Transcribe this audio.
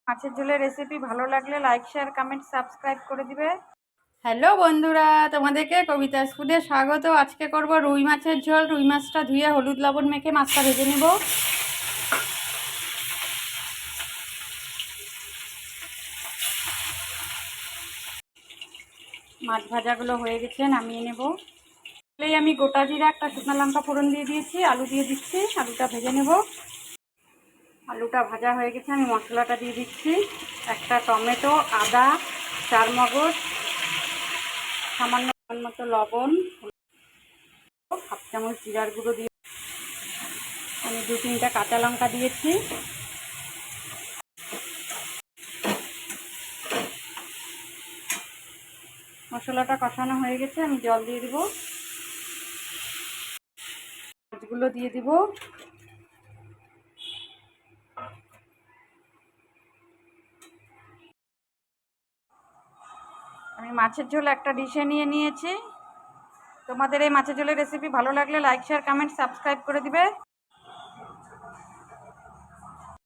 মাছের ঝোলের রেসিপি ভালো লাগলে লাইক শেয়ার কমেন্ট সাবস্ক্রাইব করে দিবে। হ্যালো বন্ধুরা, তোমাদেরকে কবিতা স্কুলে স্বাগত। আজকে করব রুই মাছের ঝোল। রুই মাছটা ধুয়ে হলুদ লবণ মেখে মাছটা ভেজে নেব। মাছ ভাজাগুলো হয়ে গেছে, নামিয়ে নেব। আমি গোটা জিরা একটা শুকনো লঙ্কা ফোড়ন দিয়ে দিয়েছি, আলু দিয়ে দিচ্ছি, আলুটা ভেজে নেব। আলুটা ভাজা হয়ে গেছে, আমি মশলাটা দিয়ে দিচ্ছি। একটা টমেটো, আদা, চারমগজ, সামান্য মতো লবণ, হাফ চামচ জিরার গুঁড়ো দিয়ে আমি 2-3টা কাঁচা লঙ্কা দিয়েছি। মশলাটা কষানো হয়ে গেছে, আমি জল দিয়ে দিব। মাছগুলো দিয়ে দিব। আমি মাছের ঝোল একটা ডিশে নিয়ে নিয়েছি। তোমাদের এই মাছের ঝোলের রেসিপি ভালো লাগলে লাইক শেয়ার কমেন্ট সাবস্ক্রাইব করে দিবে।